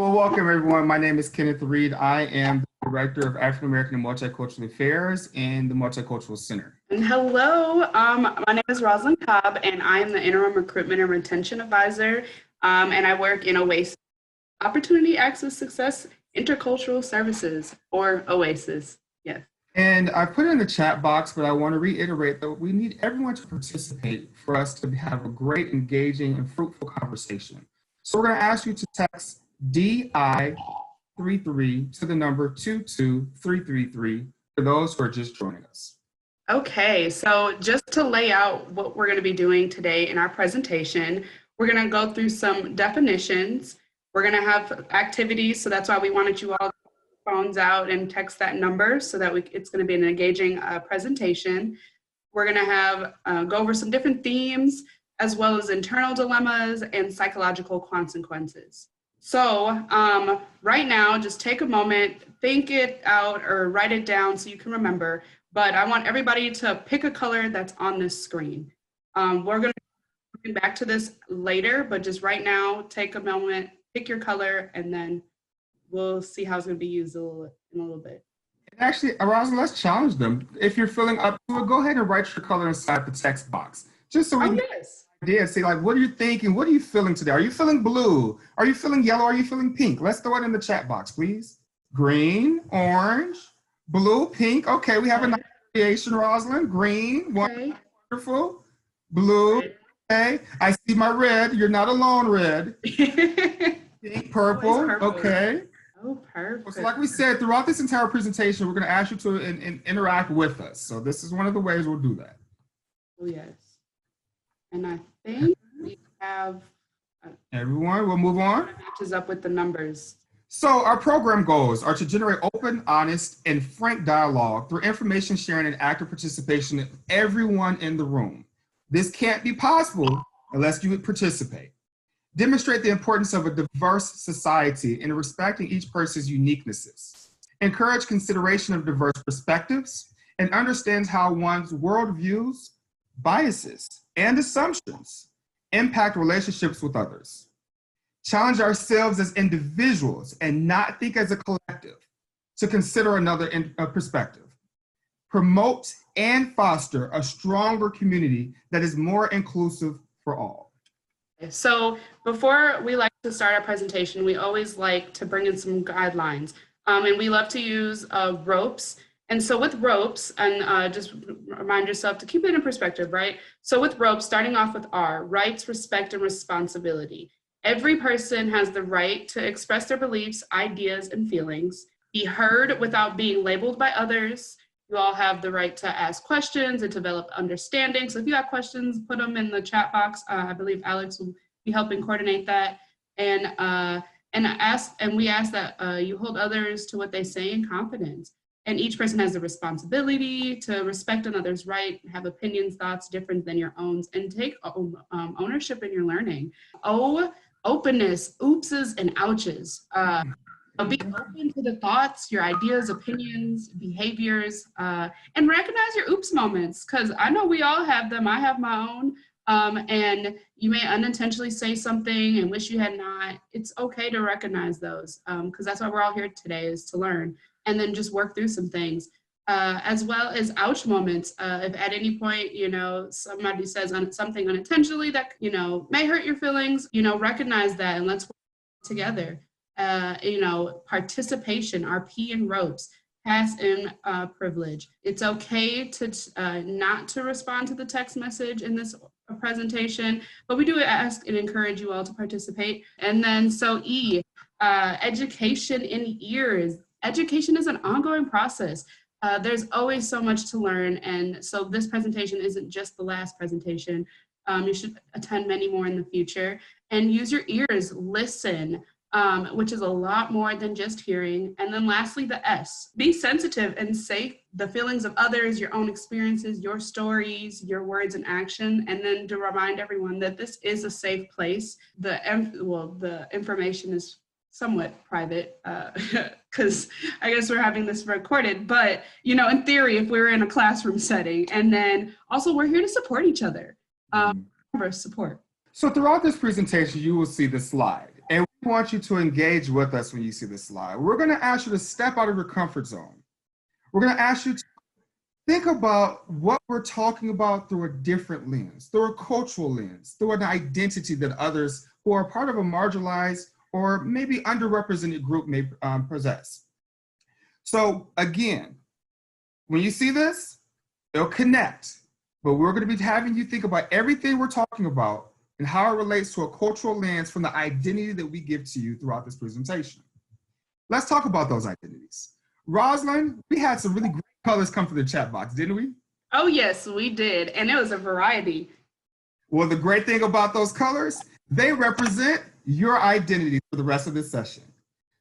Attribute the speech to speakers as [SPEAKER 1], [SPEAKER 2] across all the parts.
[SPEAKER 1] Well, welcome everyone. My name is Kenneth Reid. I am the Director of AfricanAmerican and Multicultural Affairs in the Multicultural Center.
[SPEAKER 2] And hello, my name is Rosalin Cobb, and I am the Interim Recruitment and Retention Advisor, and I work in OASIS, Opportunity Access Success Intercultural Services, or OASIS, yes.
[SPEAKER 1] And I put it in the chat box, but I want to reiterate that we need everyone to participate for us to have a great, engaging, and fruitful conversation. So we're going to ask you to text DI33 to the number 22333 for those who are just joining us.
[SPEAKER 2] Okay, so just to lay out what we're going to be doing today in our presentation, we're going to go through some definitions. We're going to have activities, so that's why we wanted you all to get your phones out and text that number so that it's going to be an engaging presentation. We're going to have go over some different themes, as well as internal dilemmas and psychological consequences. So right now, just take a moment, think it out or write it down so you can remember. But I want everybody to pick a color that's on this screen. We're going to come back to this later, but just right now, take a moment, pick your color, and then we'll see how it's going to be used in a little bit.
[SPEAKER 1] Actually, Rosalin, let's challenge them. If you're feeling up to it, go ahead and write your color inside the text box. Just so we can idea, say like, what are you thinking? What are you feeling today? Are you feeling blue? Are you feeling yellow? Are you feeling pink? Let's throw it in the chat box, please. Green, orange, blue, pink. Okay, we have a nice variation, Rosalin. Green, wonderful. Blue, okay. I see my red. You're not alone, red. Pink, purple, okay.
[SPEAKER 2] Oh, perfect.
[SPEAKER 1] So like we said, throughout this entire presentation, we're going to ask you to interact with us. So this is one of the ways we'll do that.
[SPEAKER 2] Oh, yes. And I think we have...
[SPEAKER 1] Everyone, we'll move on.
[SPEAKER 2] It matches up with the numbers.
[SPEAKER 1] So our program goals are to generate open, honest, and frank dialogue through information sharing and active participation of everyone in the room. This can't be possible unless you would participate. Demonstrate the importance of a diverse society in respecting each person's uniquenesses. Encourage consideration of diverse perspectives and understands how one's worldviews, biases, and assumptions impact relationships with others. Challenge ourselves as individuals and not think as a collective to consider another perspective. Promote and foster a stronger community that is more inclusive for all.
[SPEAKER 2] So before we like to start our presentation, we always like to bring in some guidelines. And we love to use ropes. And so with ropes, and just remind yourself to keep it in perspective, right? So with ropes, starting off with R, rights, respect, and responsibility. Every person has the right to express their beliefs, ideas, and feelings, be heard without being labeled by others. You all have the right to ask questions and develop understanding. So if you have questions, put them in the chat box. I believe Alex will be helping coordinate that. And we ask that you hold others to what they say in confidence. And each person has the responsibility to respect another's right, have opinions, thoughts different than your own, and take ownership in your learning. Openness, oopses and ouches. Be open to the thoughts, your ideas, opinions, behaviors, and recognize your oops moments, because I know we all have them. I have my own, and you may unintentionally say something and wish you had not. It's okay to recognize those, because that's why we're all here today, is to learn, and then just work through some things. As well as ouch moments. If at any point, somebody says something unintentionally that, may hurt your feelings, recognize that and let's work together. Participation, our P in ropes, pass in privilege. It's okay to not to respond to the text message in this presentation, but we do ask and encourage you all to participate. And then so E, education in ears. Education is an ongoing process. There's always so much to learn, and so this presentation isn't just the last presentation. You should attend many more in the future, and use your ears, listen, which is a lot more than just hearing. And then lastly, the S, be sensitive and safe the feelings of others, your own experiences, your stories, your words and action, and then to remind everyone that this is a safe place. The information is somewhat private, because I guess we're having this recorded, but in theory, if we were in a classroom setting, and then also we're here to support each other. Remember, support.
[SPEAKER 1] So throughout this presentation, you will see the slide, and want you to engage with us when you see this slide. We're going to ask you to step out of your comfort zone. We're going to ask you to think about what we're talking about through a different lens, through a cultural lens, through an identity that others who are part of a marginalized or maybe underrepresented group may possess. So again, when you see this, it'll connect, but we're going to be having you think about everything we're talking about and how it relates to a cultural lens from the identity that we give to you throughout this presentation. Let's talk about those identities. Rosalin, we had some really great colors come from the chat box, didn't we?
[SPEAKER 2] Oh, yes, we did. And it was a variety.
[SPEAKER 1] Well, the great thing about those colors, they represent your identity for the rest of this session.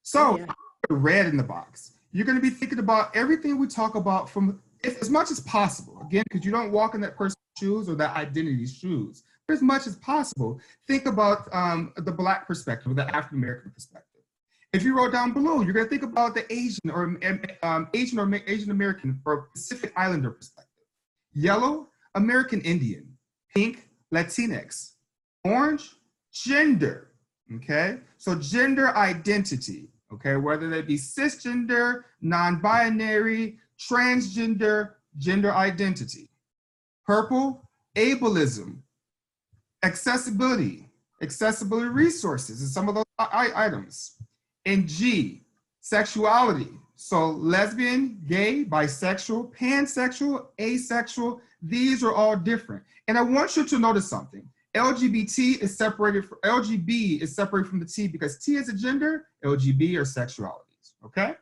[SPEAKER 1] So,
[SPEAKER 2] yeah.
[SPEAKER 1] Red in the box, you're going to be thinking about everything we talk about from as much as possible. Again, because you don't walk in that person's shoes or that identity's shoes. But as much as possible, think about the Black perspective, or the African-American perspective. If you wrote down blue, you're going to think about the Asian or Asian American or Pacific Islander perspective. Yellow, American Indian. Pink, Latinx. Orange, gender. Okay, so gender identity. Okay, whether they be cisgender, non-binary, transgender, gender identity. Purple, ableism, accessibility resources, and some of those items. And G, sexuality. So lesbian, gay, bisexual, pansexual, asexual, these are all different. And I want you to notice something. LGB is separated from the T because T is a gender, LGB are sexualities, okay?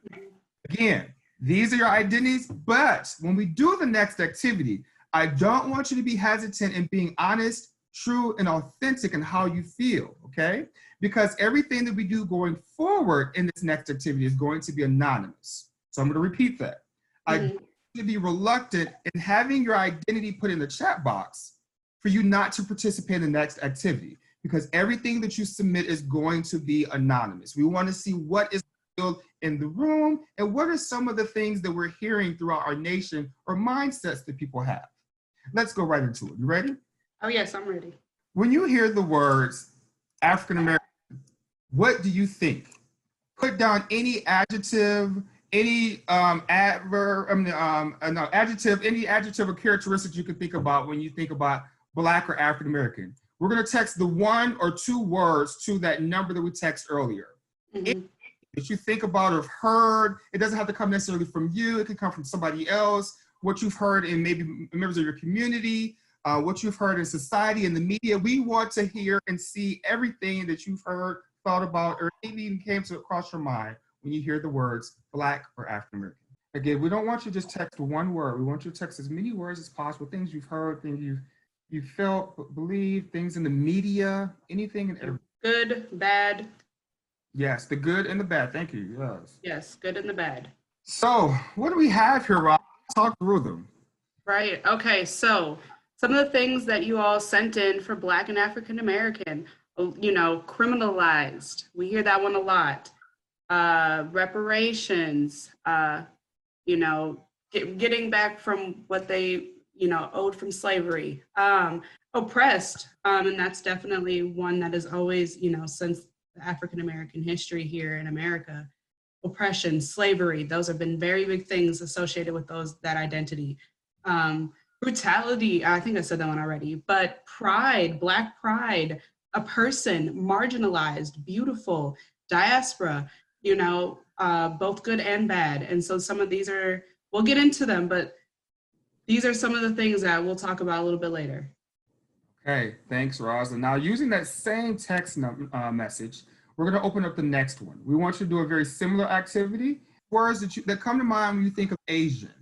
[SPEAKER 1] Again, these are your identities, but when we do the next activity, I don't want you to be hesitant in being honest, true, and authentic in how you feel, okay? Because everything that we do going forward in this next activity is going to be anonymous. So I'm going to repeat that. I want you to be reluctant in having your identity put in the chat box for you not to participate in the next activity, because everything that you submit is going to be anonymous. We want to see what is in the room and what are some of the things that we're hearing throughout our nation or mindsets that people have. Let's go right into it. You ready?
[SPEAKER 2] Oh, yes, I'm ready.
[SPEAKER 1] When you hear the words African American, what do you think? Put down any adjective, any adjective, any adjective or characteristic you can think about when you think about Black or African American. We're going to text the 1 or 2 words to that number that we text earlier. If you think about or have heard, it doesn't have to come necessarily from you. It can come from somebody else. What you've heard in maybe members of your community, what you've heard in society and the media. We want to hear and see everything that you've heard, thought about, or maybe even came to across your mind when you hear the words Black or African American. Again, we don't want you to just text 1 word. We want you to text as many words as possible, things you've heard, things you felt, believed, things in the media, anything and everything.
[SPEAKER 2] Good, bad.
[SPEAKER 1] Yes, the good and the bad. Thank you. Yes.
[SPEAKER 2] Yes, good and the bad.
[SPEAKER 1] So what do we have here, Rob? Talk through them.
[SPEAKER 2] Right. Okay. So some of the things that you all sent in for Black and African American, criminalized. We hear that one a lot. Reparations. Getting back from what they owed from slavery. Oppressed. And that's definitely one that is always since African American history here in America. Oppression, slavery, those have been very big things associated with that identity. Brutality, I think I said that one already, but pride, Black pride, a person, marginalized, beautiful, diaspora, both good and bad. And so some of these we'll get into them, but these are some of the things that we'll talk about a little bit later.
[SPEAKER 1] Okay, thanks, Rosalin. Now, using that same text message, we're going to open up the next one. We want you to do a very similar activity. Words that come to mind when you think of Asian,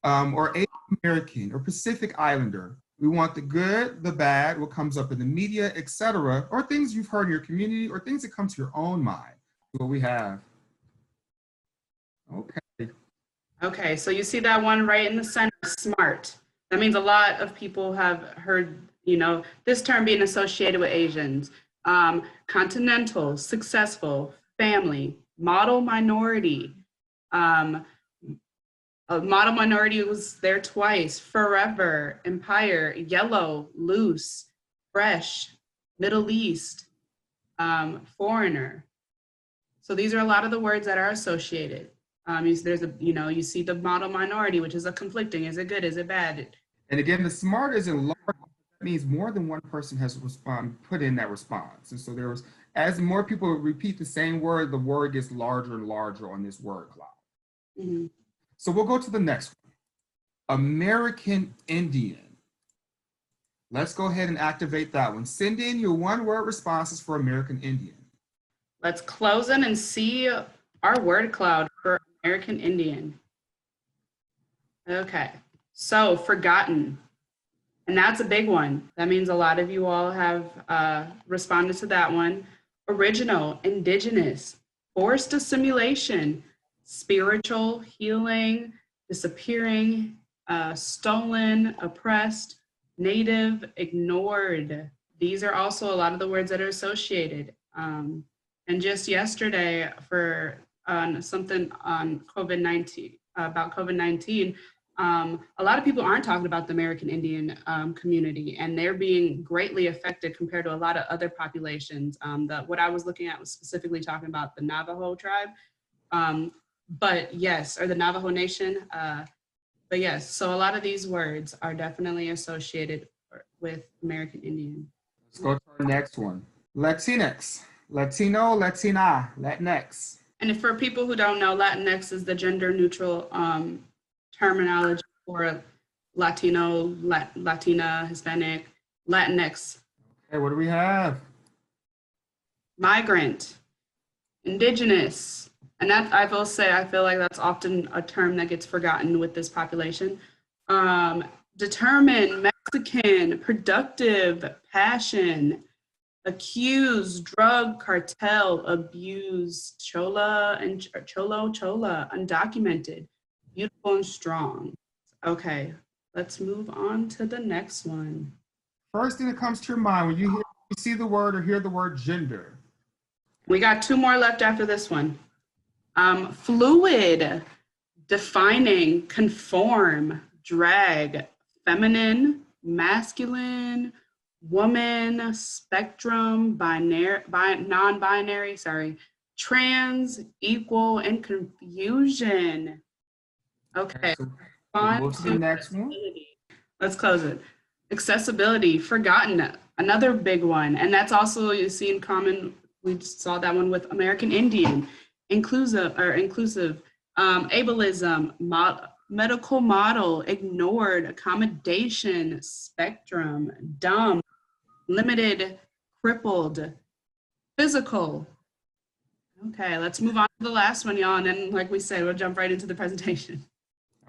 [SPEAKER 1] or Asian American, or Pacific Islander. We want the good, the bad, what comes up in the media, etc., or things you've heard in your community, or things that come to your own mind. What we have. Okay.
[SPEAKER 2] Okay, so you see that one right in the center, smart. That means a lot of people have heard this term being associated with Asians. Continental, successful, family, model minority. A model minority was there twice, forever, empire, yellow, loose, fresh, Middle East, foreigner. So these are a lot of the words that are associated. There's a, you see the model minority, which is a conflicting. Is it good? Is it bad?
[SPEAKER 1] And again, the smart is in large. That means more than one person has put in that response. And so as more people repeat the same word, the word gets larger and larger on this word cloud.
[SPEAKER 2] Mm-hmm.
[SPEAKER 1] So we'll go to the next one. American Indian. Let's go ahead and activate that one. Send in your one-word responses for American Indian.
[SPEAKER 2] Let's close in and see our word cloud for American Indian. Okay, so forgotten. And that's a big one. That means a lot of you all have responded to that one. Original, indigenous, forced assimilation, spiritual, healing, disappearing, stolen, oppressed, native, ignored. These are also a lot of the words that are associated. And just yesterday for something on COVID-19, about COVID-19, a lot of people aren't talking about the American Indian community, and they're being greatly affected compared to a lot of other populations. What I was looking at was specifically talking about the Navajo tribe, but yes, or the Navajo Nation. But yes, so a lot of these words are definitely associated with American Indian.
[SPEAKER 1] Let's go to our next one. Latinx, Latino, Latina, Latinx.
[SPEAKER 2] And if for people who don't know, Latinx is the gender neutral terminology for Latino, Latina, Hispanic, Latinx.
[SPEAKER 1] Okay, what do we have?
[SPEAKER 2] Migrant, indigenous. And that, I will say, I feel like that's often a term that gets forgotten with this population. Determined, Mexican, productive, passion, accused, drug cartel, abused, chola, undocumented, beautiful and strong. Okay, let's move on to the next one.
[SPEAKER 1] First thing that comes to your mind when you see the word or hear the word gender.
[SPEAKER 2] We got two more left after this one. Fluid, defining, conform, drag, feminine, masculine, woman, spectrum, non-binary, trans, equal, and confusion. Okay,
[SPEAKER 1] so on to the next one.
[SPEAKER 2] Let's close it. Accessibility, forgotten, another big one. And that's also, you see in common, we saw that one with American Indian. Inclusive, ableism, medical model, ignored, accommodation, spectrum, dumb, limited, crippled, physical. Okay, let's move on to the last one, y'all. And then, like we said, we'll jump right into the presentation.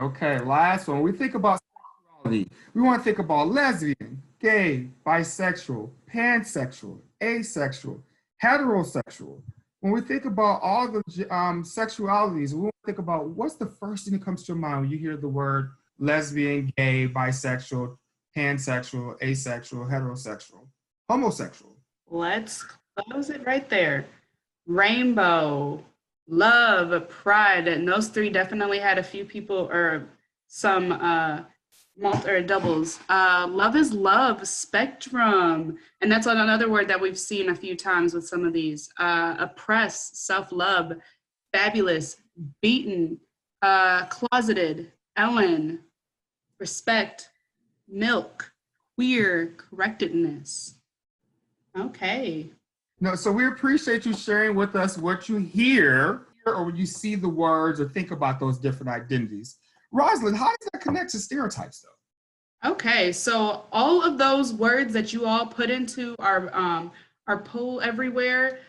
[SPEAKER 1] Okay, last one. We think about sexuality. We want to think about lesbian, gay, bisexual, pansexual, asexual, heterosexual. When we think about all the sexualities, we want to think about what's the first thing that comes to your mind when you hear the word lesbian, gay, bisexual, pansexual, asexual, heterosexual, homosexual.
[SPEAKER 2] Let's close it right there. Rainbow, love, pride, and those three definitely had a few people or some doubles. Love is love, spectrum, and that's another word that we've seen a few times with some of these. Oppress, self-love, fabulous, beaten, closeted, Ellen, respect, milk, queer, correctedness. Okay.
[SPEAKER 1] No, so we appreciate you sharing with us what you hear or when you see the words or think about those different identities. Rosalin, how does that connect to stereotypes, though?
[SPEAKER 2] Okay, so all of those words that you all put into our poll everywhere,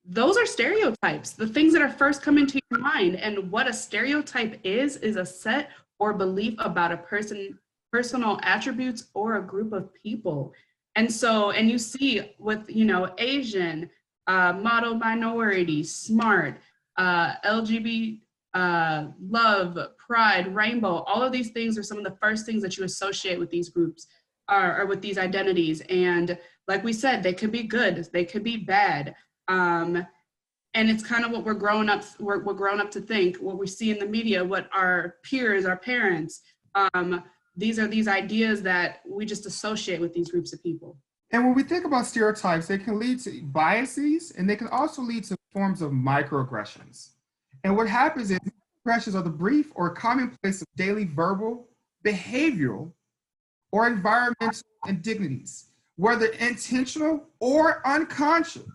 [SPEAKER 2] those are stereotypes, the things that are first coming to your mind. And what a stereotype is a set or belief about a person, personal attributes, or a group of people. And so, and you see with, Asian, model minority, smart, LGBT, love, pride, rainbow, all of these things are some of the first things that you associate with these groups or with these identities. And like we said, they could be good, they could be bad. And it's kind of what we're grown up to think, what we see in the media, what our peers, our parents, these are these ideas that we just associate with these groups of people.
[SPEAKER 1] And when we think about stereotypes, they can lead to biases and they can also lead to forms of microaggressions. And what happens is microaggressions are the brief or commonplace of daily verbal, behavioral, or environmental indignities, whether intentional or unintentional,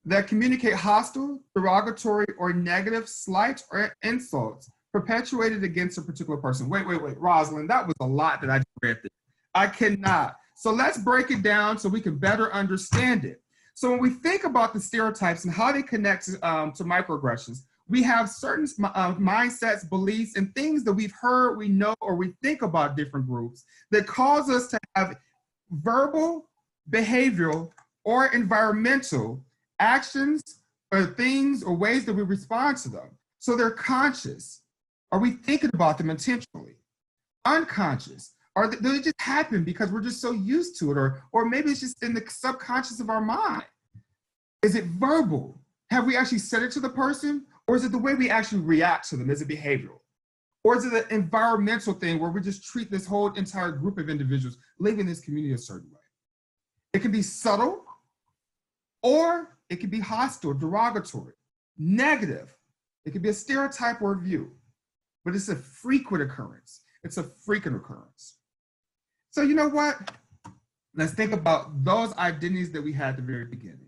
[SPEAKER 1] that communicate hostile, derogatory, or negative slights or insults perpetuated against a particular person. Wait, Rosalin, that was a lot that I just read there. I cannot. So let's break it down so we can better understand it. So when we think about the stereotypes and how they connect to microaggressions, we have certain mindsets, beliefs, and things that we've heard, we know, or we think about different groups that cause us to have verbal, behavioral, or environmental actions or things or ways that we respond to them. So they're conscious. Are we thinking about them intentionally? Unconscious. Or do they just happen because we're just so used to it? Or maybe it's just in the subconscious of our mind. Is it verbal? Have we actually said it to the person? Or is it the way we actually react to them? Is it behavioral? Or is it an environmental thing where we just treat this whole entire group of individuals living in this community a certain way? It can be subtle, or it can be hostile, derogatory, negative. It could be a stereotype or a view, but it's a frequent occurrence. It's a frequent occurrence. So you know what? Let's think about those identities that we had at the very beginning.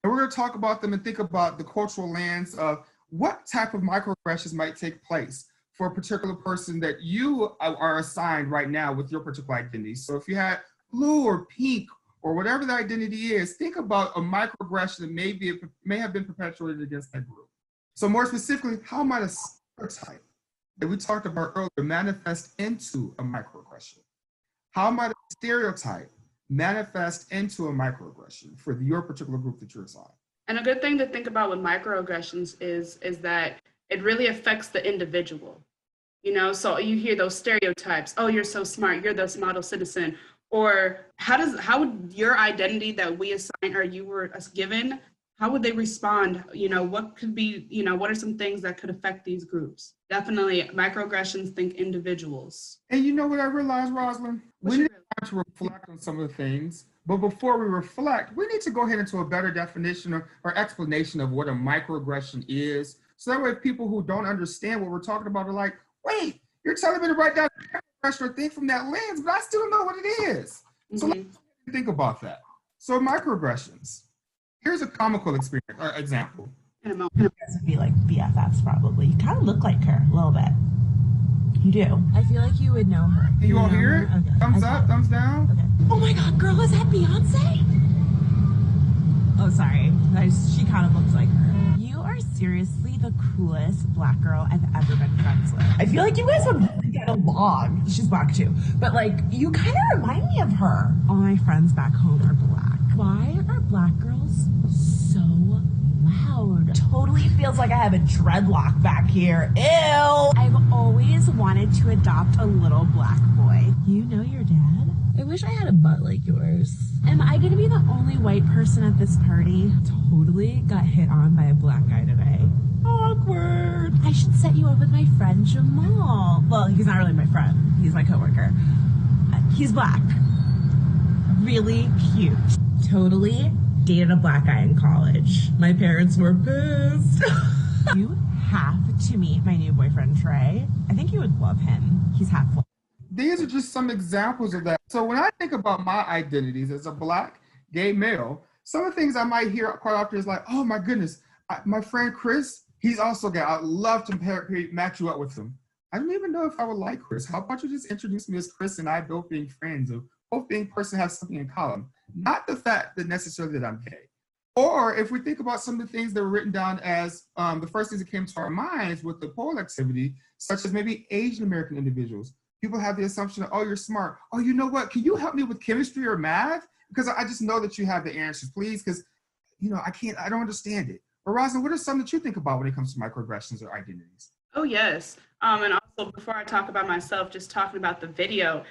[SPEAKER 1] And we're going to talk about them and think about the cultural lens of what type of microaggressions might take place for a particular person that you are assigned right now with your particular identity. So if you had blue or pink or whatever the identity is, think about a microaggression that may have been perpetuated against that group. So more specifically, how might a stereotype that we talked about earlier manifest into a microaggression? How might a stereotype manifest into a microaggression for your particular group that you're assigned?
[SPEAKER 2] And a good thing to think about with microaggressions is that it really affects the individual. You know, so you hear those stereotypes, oh, you're so smart, you're this model citizen, or how would your identity that we assign or you were given, how would they respond? You know, what could be, you know, what are some things that could affect these groups? Definitely microaggressions think individuals.
[SPEAKER 1] And you know what I realized, Rosalin? We need to reflect on some of the things, but before we reflect, we need to go ahead into a better definition or explanation of what a microaggression is. So that way people who don't understand what we're talking about are like, wait, you're telling me to write down a microaggression or think from that lens, but I still don't know what it is. So let's think about that. So microaggressions. Here's a comical experience or example.
[SPEAKER 3] You guys would be like BFFs probably. You kind of look like her a little bit. You do. I feel like you would know her.
[SPEAKER 1] Can you all hear it? Okay. Thumbs up, thumbs down.
[SPEAKER 3] Okay. Oh my God, girl, is that Beyonce? Oh, sorry. She kind of looks like her. You are seriously the coolest black girl I've ever been friends with. I feel like you guys would really get along. She's black too. But like, you kind of remind me of her. All my friends back home are black. Why are black girls so loud? Totally feels like I have a dreadlock back here. Ew! I've always wanted to adopt a little black boy. You know your dad? I wish I had a butt like yours. Am I gonna be the only white person at this party? Totally got hit on by a black guy today. Awkward. I should set you up with my friend Jamal. Well, he's not really my friend. He's my coworker. He's black. Really cute. Totally dated a black guy in college. My parents were pissed. You have to meet my new boyfriend, Trey. I think you would love him. He's half black.
[SPEAKER 1] These are just some examples of that. So when I think about my identities as a black gay male, some of the things I might hear quite often is like, oh my goodness, my friend Chris, he's also gay. I'd love to match you up with him. I don't even know if I would like Chris. How about you just introduce me as Chris and I both being friends, or both being person have something in common, not the fact that necessarily that I'm gay. Or if we think about some of the things that were written down as the first things that came to our minds with the poll activity, such as maybe Asian American individuals. People have the assumption of, oh, you're smart. Oh, you know what? Can you help me with chemistry or math? Because I just know that you have the answers, please. Because, you know, I don't understand it. But Rosalin, what are some that you think about when it comes to microaggressions or identities?
[SPEAKER 2] Oh, yes. And also before I talk about myself, just talking about the video,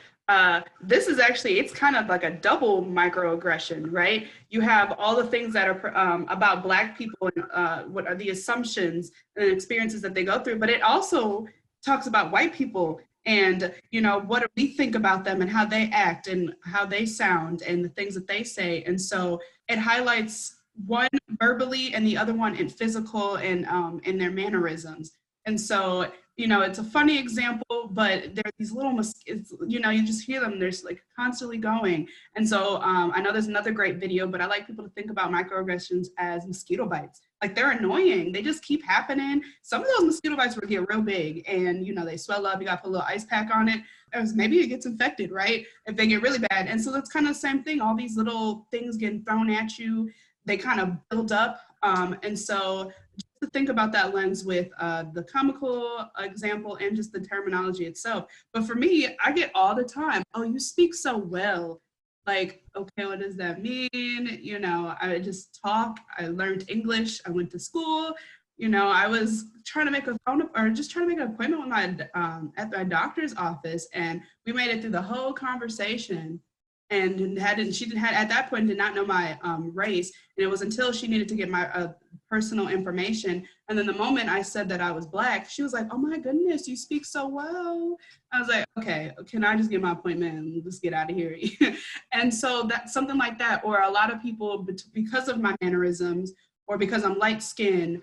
[SPEAKER 2] this is actually, it's kind of like a double microaggression, right? You have all the things that are about Black people and what are the assumptions and experiences that they go through, but it also talks about white people And, you know, what do we think about them and how they act and how they sound and the things that they say. And so it highlights one verbally and the other one in physical and in their mannerisms. And so, you know, it's a funny example, but there are these little, you know, you just hear them, there's like constantly going. And so I know there's another great video, but I like people to think about microaggressions as mosquito bites. Like, they're annoying. They just keep happening. Some of those mosquito bites will get real big and, you know, they swell up. You got to put a little ice pack on it. Maybe it gets infected, right? If they get really bad. And so that's kind of the same thing. All these little things getting thrown at you, they kind of build up. And so just to think about that lens with the comical example and just the terminology itself. But for me, I get all the time, oh, you speak so well. Like, okay, what does that mean? You know, I just talk. I learned English. I went to school. You know, I was trying to make a phone or just trying to make an appointment with my at my doctor's office, and we made it through the whole conversation. And she didn't at that point did not know my race, and it was until she needed to get my personal information. And then the moment I said that I was Black, she was like, "Oh my goodness, you speak so well." I was like, "Okay, can I just get my appointment and just get out of here?" And so that's something like that. Or a lot of people, because of my mannerisms or because I'm light skinned,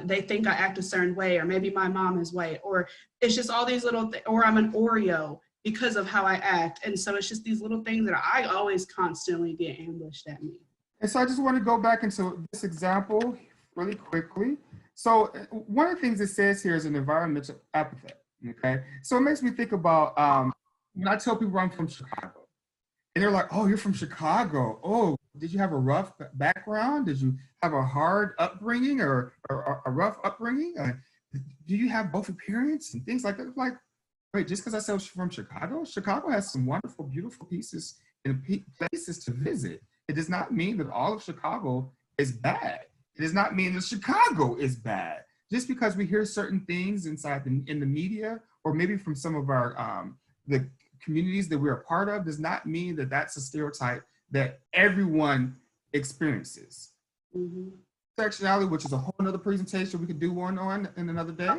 [SPEAKER 2] they think I act a certain way, or maybe my mom is white, or it's just all these little or I'm an Oreo because of how I act. And so it's just these little things that I always constantly get ambushed at me.
[SPEAKER 1] And so I just want to go back into this example really quickly. So one of the things it says here is an environmental epithet, okay? So it makes me think about when I tell people I'm from Chicago, and they're like, "Oh, you're from Chicago. Oh, did you have a rough background? Did you have a hard upbringing or a rough upbringing? Do you have both appearance?" And things like that. Like, wait, just because I said from Chicago? Chicago has some wonderful, beautiful pieces and places to visit. It does not mean that all of Chicago is bad. It does not mean that Chicago is bad. Just because we hear certain things inside in the media, or maybe from some of our the communities that we're a part of, does not mean that that's a stereotype that everyone experiences.
[SPEAKER 2] Mm-hmm.
[SPEAKER 1] Intersectionality, which is a whole nother presentation we could do one on in another day,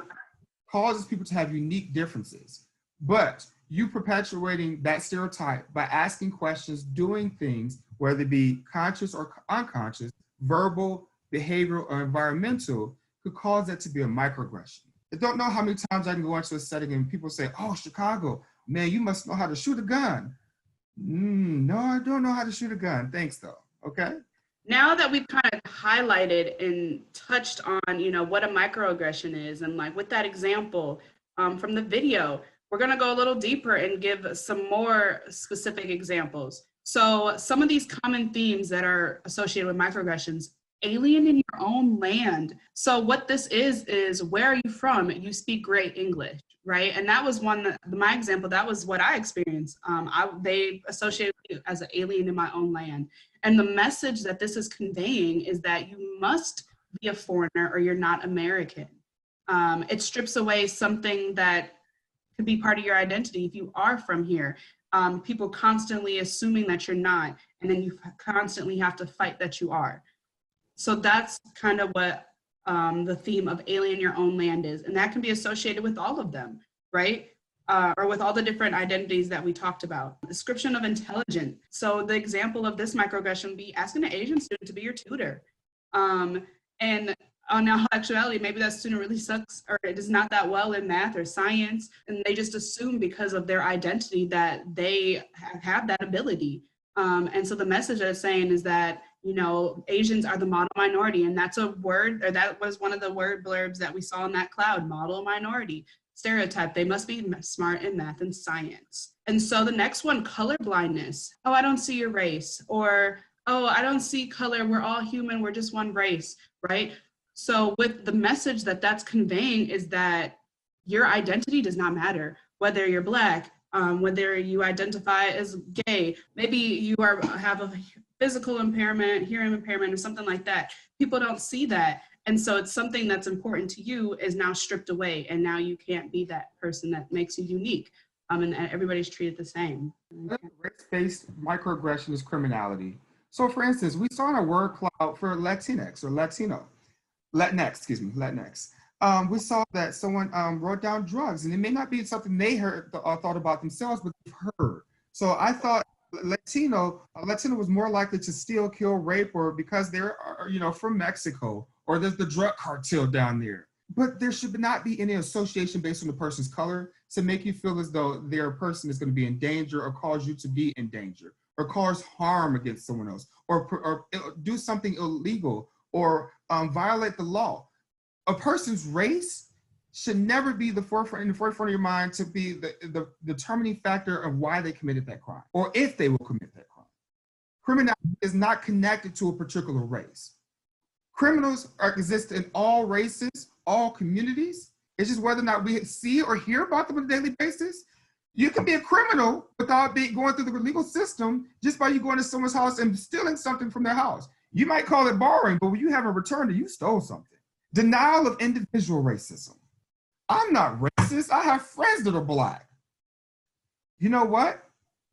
[SPEAKER 1] causes people to have unique differences. But you perpetuating that stereotype by asking questions, doing things, whether it be conscious or unconscious, verbal, behavioral, or environmental, could cause that to be a microaggression. I don't know how many times I can go into a setting and people say, "Oh, Chicago, man, you must know how to shoot a gun." No, I don't know how to shoot a gun. Thanks, though. Okay.
[SPEAKER 2] Now that we've kind of highlighted and touched on, you know, what a microaggression is, and like with that example from the video, we're going to go a little deeper and give some more specific examples. So some of these common themes that are associated with microaggressions: alien in your own land. So what this is where are you from? You speak great English, right? And that was my example, that was what I experienced. They associated me as an alien in my own land. And the message that this is conveying is that you must be a foreigner or you're not American. It strips away something that could be part of your identity if you are from here. People constantly assuming that you're not, and then you constantly have to fight that you are. So that's kind of what the theme of alien your own land is. And that can be associated with all of them, right? Or with all the different identities that we talked about. Description of intelligent. So the example of this microaggression would be asking an Asian student to be your tutor. And in all actuality, maybe that student really sucks or it is not that well in math or science, and they just assume because of their identity that they have that ability. And so the message that it's saying is that, you know, Asians are the model minority, and that's a word, or that was one of the word blurbs that we saw in that cloud: model minority, stereotype, they must be smart in math and science. And so the next one, color blindness. Oh, I don't see your race, or, oh, I don't see color, we're all human, we're just one race, right? So with the message that that's conveying is that your identity does not matter, whether you're Black, whether you identify as gay, maybe you have a physical impairment, hearing impairment, or something like that. People don't see that. And so it's something that's important to you is now stripped away, and now you can't be that person that makes you unique, and everybody's treated the same.
[SPEAKER 1] Race-based microaggression is criminality. So for instance, we saw in a word cloud for Latinx or Latino, Latinx, excuse me, Latinx. We saw that someone wrote down drugs, and it may not be something they heard or thought about themselves, but they've heard. So I thought Latino was more likely to steal, kill, rape, or because they're from Mexico, or there's the drug cartel down there. But there should not be any association based on the person's color to make you feel as though their person is going to be in danger or cause you to be in danger or cause harm against someone else or do something illegal or violate the law. A person's race should never be in the forefront of your mind to be the determining factor of why they committed that crime or if they will commit that crime. Criminality is not connected to a particular race. Criminals exist in all races, all communities. It's just whether or not we see or hear about them on a daily basis. You can be a criminal without going through the legal system just by you going to someone's house and stealing something from their house. You might call it borrowing, but when you haven't returned it, you stole something. Denial of individual racism. I'm not racist. I have friends that are Black. You know what?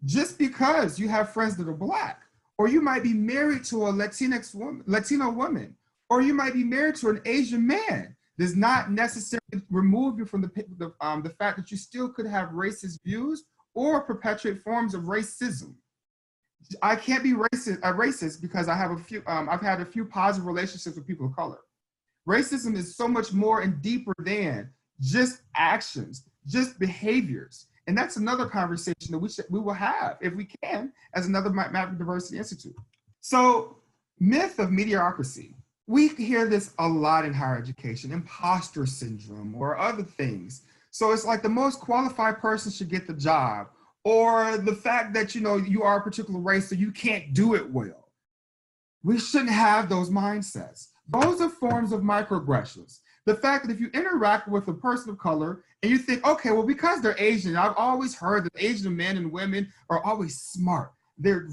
[SPEAKER 1] Just because you have friends that are Black, or you might be married to a Latino woman, or you might be married to an Asian man, does not necessarily remove you from the fact that you still could have racist views or perpetuate forms of racism. I can't be racist because I've had a few positive relationships with people of color. Racism is so much more and deeper than just actions, just behaviors. And that's another conversation that we will have, if we can, as another Maverick Diversity Institute. So, myth of mediocrity. We hear this a lot in higher education, imposter syndrome or other things. So it's like the most qualified person should get the job, or the fact that you are a particular race so you can't do it well. We shouldn't have those mindsets. Those are forms of microaggressions. The fact that if you interact with a person of color and you think, okay, well, because they're Asian, I've always heard that Asian men and women are always smart. They're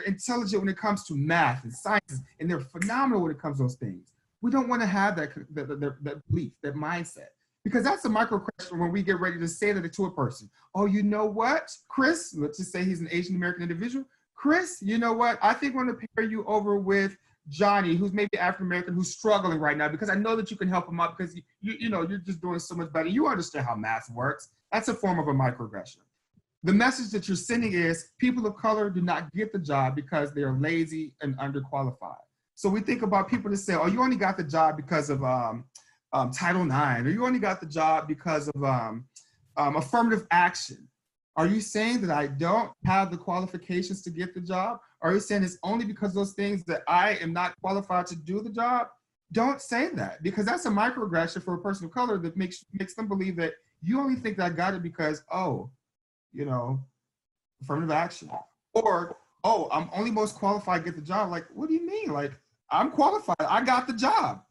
[SPEAKER 1] intelligent when it comes to math and sciences, and they're phenomenal when it comes to those things. We don't want to have that belief, that mindset, because that's a microaggression when we get ready to say that to a person. Oh, you know what, Chris, let's just say he's an Asian American individual. Chris, you know what? I think we're going to pair you over with Johnny, who's maybe African American, who's struggling right now, because I know that you can help him out because you're just doing so much better. You understand how math works. That's a form of a microaggression. The message that you're sending is people of color do not get the job because they are lazy and underqualified. So we think about people that say, oh, you only got the job because of Title IX, or you only got the job because of affirmative action. Are you saying that I don't have the qualifications to get the job? Are you saying it's only because of those things that I am not qualified to do the job? Don't say that, because that's a microaggression for a person of color that makes them believe that you only think that I got it because, affirmative action. Or, oh, I'm only most qualified to get the job. Like, what do you mean? Like, I'm qualified. I got the job.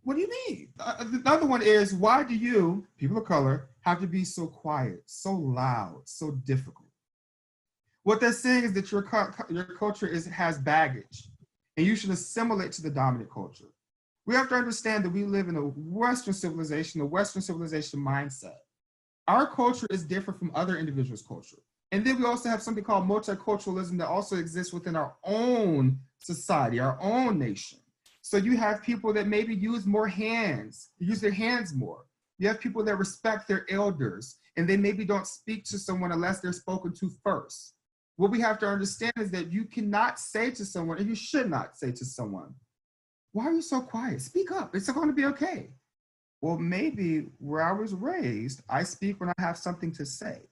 [SPEAKER 1] What do you mean? The other one is, why do you, people of color, have to be so quiet, so loud, so difficult? What they're saying is that your culture has baggage, and you should assimilate to the dominant culture. We have to understand that we live in a Western civilization mindset. Our culture is different from other individuals' culture. And then we also have something called multiculturalism that also exists within our own society, our own nation. So you have people that maybe use their hands more. You have people that respect their elders, and they maybe don't speak to someone unless they're spoken to first. What we have to understand is that you cannot say to someone, and you should not say to someone, why are you so quiet? Speak up, it's going to be okay. Well, maybe where I was raised, I speak when I have something to say.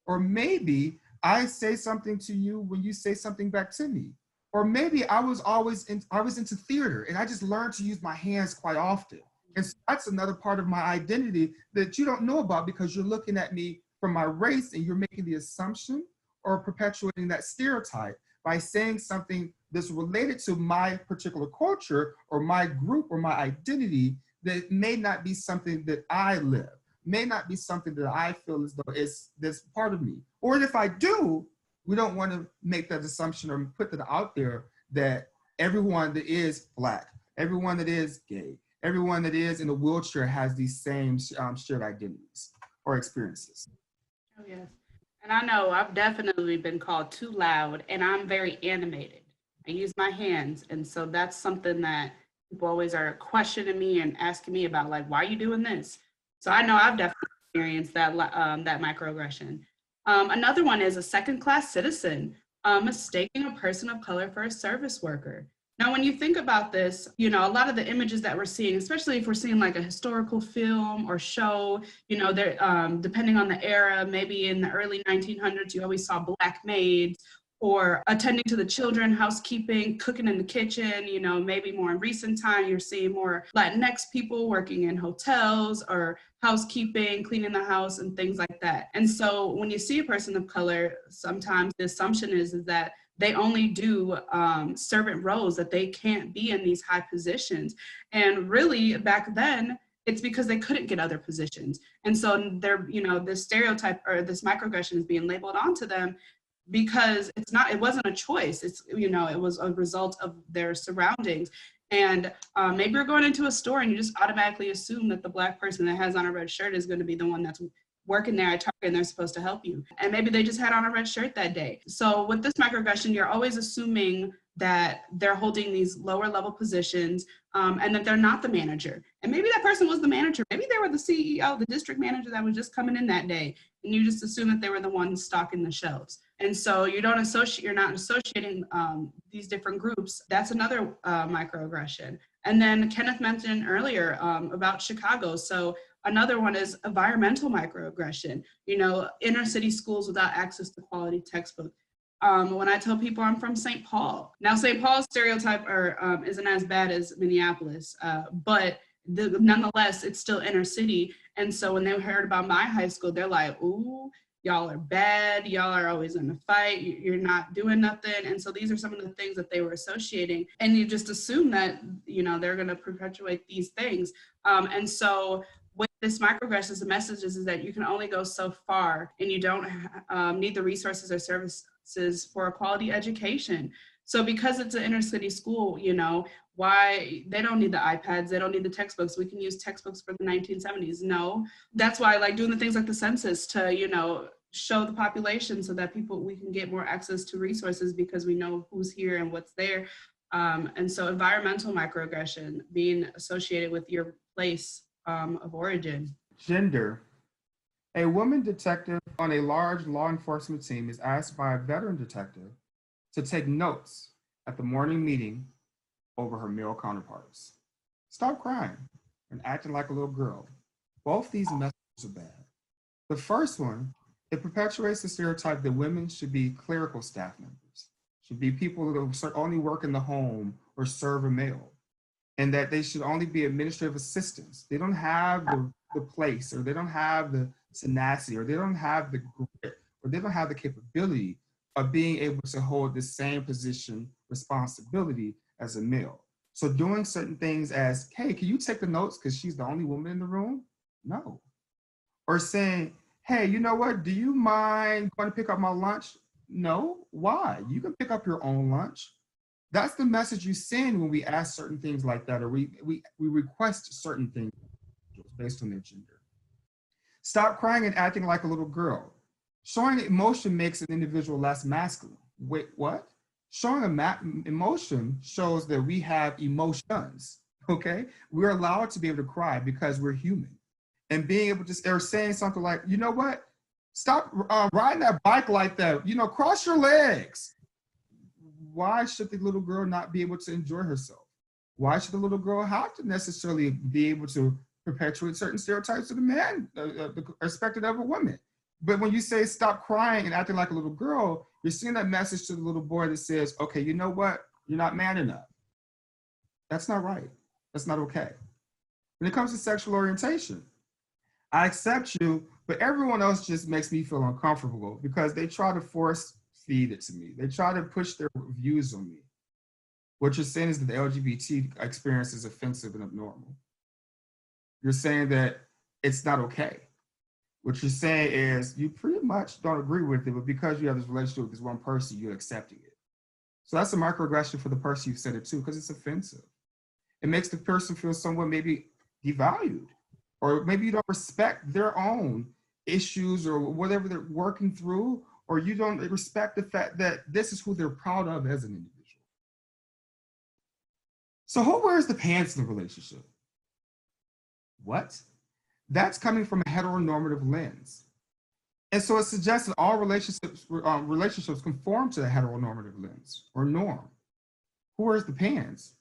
[SPEAKER 1] Or maybe I say something to you when you say something back to me. Or maybe I was into theater and I just learned to use my hands quite often. And so that's another part of my identity that you don't know about, because you're looking at me from my race and you're making the assumption or perpetuating that stereotype by saying something that's related to my particular culture or my group or my identity that may not be something that I live, may not be something that I feel as though that's part of me. Or if I do, we don't want to make that assumption or put that out there that everyone that is Black, everyone that is gay, everyone that is in a wheelchair has these same shared identities or experiences.
[SPEAKER 2] Oh, yes. And I know I've definitely been called too loud, and I'm very animated. I use my hands. And so that's something that people always are questioning me and asking me about like, why are you doing this? So I know I've definitely experienced that, that microaggression. Another one is a second-class citizen, mistaking a person of color for a service worker. Now, when you think about this, you know, a lot of the images that we're seeing, especially if we're seeing like a historical film or show, you know, they're, depending on the era, maybe in the early 1900s, you always saw Black maids or attending to the children, housekeeping, cooking in the kitchen. You know, maybe more in recent time, you're seeing more Latinx people working in hotels or housekeeping, cleaning the house and things like that. And so when you see a person of color, sometimes the assumption is that they only do servant roles, that they can't be in these high positions. And really back then, it's because they couldn't get other positions. And so they're, you know, this stereotype or this microaggression is being labeled onto them because it wasn't a choice. It's, you know, it was a result of their surroundings. And maybe you're going into a store and you just automatically assume that the Black person that has on a red shirt is going to be the one that's working there at Target and they're supposed to help you. And maybe they just had on a red shirt that day. So with this microaggression, you're always assuming that they're holding these lower level positions and that they're not the manager. And maybe that person was the manager. Maybe they were the CEO, the district manager that was just coming in that day. And you just assume that they were the ones stocking the shelves. And so you're not associating these different groups. That's another microaggression. And then Kenneth mentioned earlier about Chicago. So another one is environmental microaggression, you know, inner city schools without access to quality textbooks. When I tell people I'm from St. Paul, now St. Paul's stereotype isn't as bad as Minneapolis, but nonetheless, it's still inner city. And so when they heard about my high school, they're like, ooh, y'all are bad, y'all are always in a fight, you're not doing nothing. And so these are some of the things that they were associating. And you just assume that, you know, they're gonna perpetuate these things. And so with this microaggressions, the message is that you can only go so far and you don't need the resources or services for a quality education. So because it's an inner city school, you know, why they don't need the iPads, they don't need the textbooks. We can use textbooks for the 1970s. No, that's why I like doing the things like the census to, you know, show the population so that we can get more access to resources because we know who's here and what's there. And so environmental microaggression being associated with your place of origin.
[SPEAKER 1] Gender. A woman detective on a large law enforcement team is asked by a veteran detective to take notes at the morning meeting over her male counterparts. Stop crying and acting like a little girl. Both these messages are bad. The first one, it perpetuates the stereotype that women should be clerical staff members, should be people that only work in the home or serve a male, and that they should only be administrative assistants. They don't have the place, or they don't have the tenacity, or they don't have the grit, or they don't have the capability of being able to hold the same position responsibility as a male. So doing certain things as, hey, can you take the notes because she's the only woman in the room? No. Or saying, hey, you know what? Do you mind going to pick up my lunch? No. Why? You can pick up your own lunch. That's the message you send when we ask certain things like that, or we request certain things based on their gender. Stop crying and acting like a little girl. Showing emotion makes an individual less masculine. Wait, what? Showing emotion shows that we have emotions, okay? We're allowed to be able to cry because we're human. And being able to, or saying something like, you know what? Stop riding that bike like that. You know, cross your legs. Why should the little girl not be able to enjoy herself? Why should the little girl have to necessarily be able to perpetuate certain stereotypes of the man, expected of a woman? But when you say stop crying and acting like a little girl, you're sending that message to the little boy that says, okay, you know what? You're not man enough. That's not right. That's not okay. When it comes to sexual orientation, I accept you, but everyone else just makes me feel uncomfortable because they try to force feed it to me. They try to push their views on me. What you're saying is that the LGBT experience is offensive and abnormal. You're saying that it's not okay. What you're saying is you pretty much don't agree with it, but because you have this relationship with this one person, you're accepting it. So that's a microaggression for the person you said it to because it's offensive. It makes the person feel somewhat maybe devalued, or maybe you don't respect their own issues or whatever they're working through, or you don't respect the fact that this is who they're proud of as an individual. So who wears the pants in the relationship? What? That's coming from a heteronormative lens. And so it suggests that all relationships conform to the heteronormative lens or norm. Who wears the pants?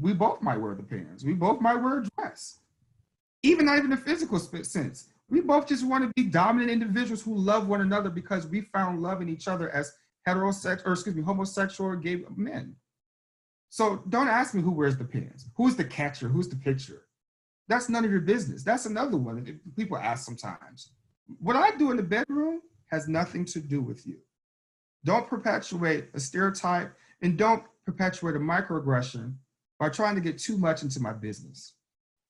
[SPEAKER 1] We both might wear the pants. We both might wear a dress. Even not even in a physical sense. We both just want to be dominant individuals who love one another because we found love in each other as homosexual or gay men. So don't ask me who wears the pants. Who's the catcher? Who's the pitcher? That's none of your business. That's another one that people ask sometimes. What I do in the bedroom has nothing to do with you. Don't perpetuate a stereotype and don't perpetuate a microaggression by trying to get too much into my business.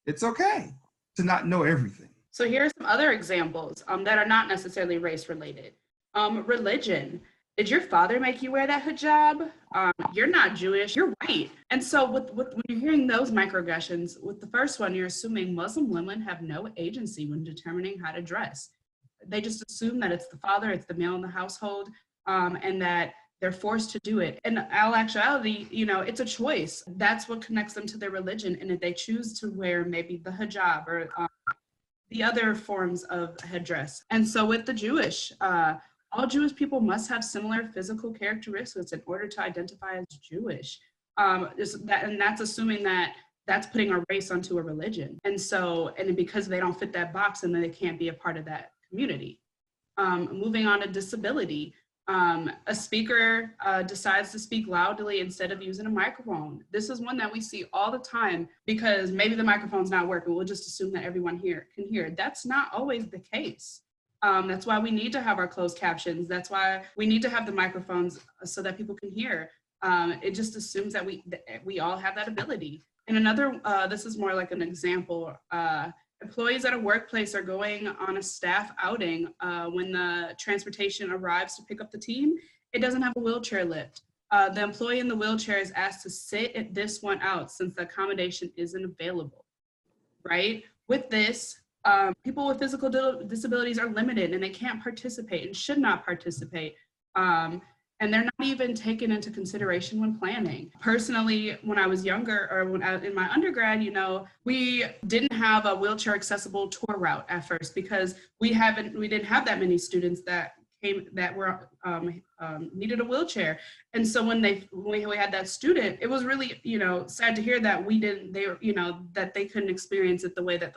[SPEAKER 1] It's okay to not know everything.
[SPEAKER 2] So here are some other examples that are not necessarily race related. Religion. Did your father make you wear that hijab? You're not Jewish, you're white. And so when you're hearing those microaggressions, with the first one, you're assuming Muslim women have no agency when determining how to dress. They just assume that it's the father, it's the male in the household, and that they're forced to do it. In all actuality, it's a choice. That's what connects them to their religion. And if they choose to wear maybe the hijab or the other forms of headdress. And so with the Jewish, all Jewish people must have similar physical characteristics in order to identify as Jewish. And that's assuming that that's putting a race onto a religion. And because they don't fit that box, and then they can't be a part of that community. Moving on to disability. A speaker decides to speak loudly instead of using a microphone. This is one that we see all the time because maybe the microphone's not working. We'll just assume that everyone here can hear. That's not always the case. That's why we need to have our closed captions. That's why we need to have the microphones so that people can hear. It just assumes that we all have that ability. And another, this is more like an example. Employees at a workplace are going on a staff outing. When the transportation arrives to pick up the team, it doesn't have a wheelchair lift. The employee in the wheelchair is asked to sit this one out since the accommodation isn't available, right? With this, people with physical disabilities are limited and they can't participate and should not participate. And they're not even taken into consideration when planning. Personally, when I was younger or when I was in my undergrad, we didn't have a wheelchair accessible tour route at first because we didn't have that many students that were needed a wheelchair. And so when we had that student, it was really, sad to hear that that they couldn't experience it the way that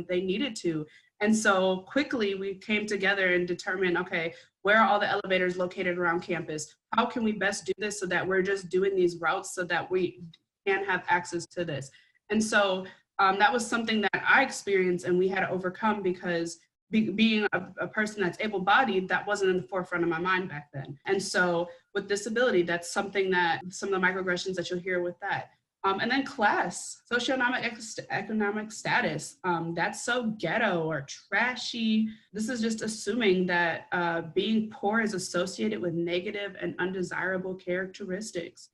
[SPEAKER 2] they needed to. And so quickly we came together and determined, okay, where are all the elevators located around campus? How can we best do this so that we're just doing these routes so that we can have access to this? And so that was something that I experienced and we had to overcome because being a person that's able-bodied, that wasn't in the forefront of my mind back then. And so with disability, that's something that some of the microaggressions that you'll hear with that. And then class, socioeconomic status, that's so ghetto or trashy. This is just assuming that being poor is associated with negative and undesirable characteristics.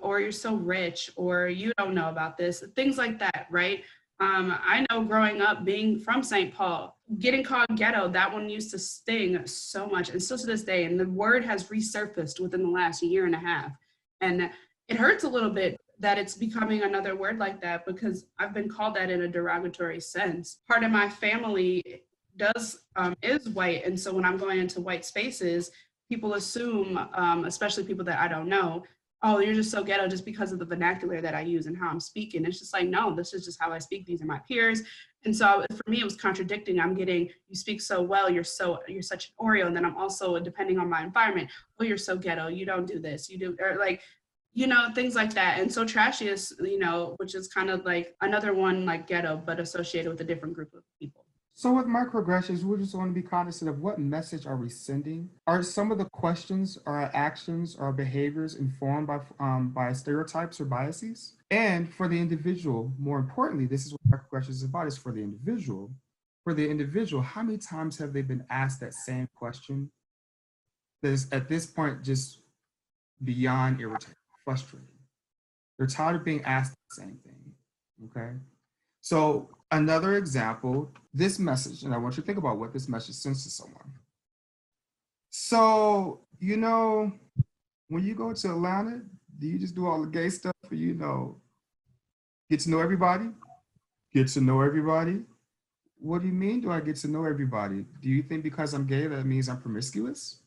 [SPEAKER 2] Or you're so rich, or you don't know about this, things like that, right? I know growing up, being from St. Paul, getting called ghetto, that one used to sting so much, and still to this day, and the word has resurfaced within the last year and a half. And it hurts a little bit that it's becoming another word like that because I've been called that in a derogatory sense. Part of my family is white, and so when I'm going into white spaces, people assume, especially people that I don't know, oh, you're just so ghetto just because of the vernacular that I use and how I'm speaking. It's just like, no, this is just how I speak. These are my peers. And so for me, it was contradicting. I'm getting, you speak so well, you're such an Oreo. And then I'm also, depending on my environment, oh, you're so ghetto, you don't do this, you do, or like, things like that. And so trashy is, which is kind of like another one like ghetto, but associated with a different group of people.
[SPEAKER 1] So with microaggressions, we just want to be cognizant of what message are we sending? Are some of the questions or actions or behaviors informed by stereotypes or biases? And for the individual, more importantly, this is what microaggressions is about, is for the individual. For the individual, how many times have they been asked that same question that is at this point just beyond irritating, frustrating? They're tired of being asked the same thing, okay? So another example, this message, and I want you to think about what this message sends to someone. So, when you go to Atlanta, do you just do all the gay stuff or, get to know everybody? Get to know everybody? What do you mean, do I get to know everybody? Do you think because I'm gay, that means I'm promiscuous?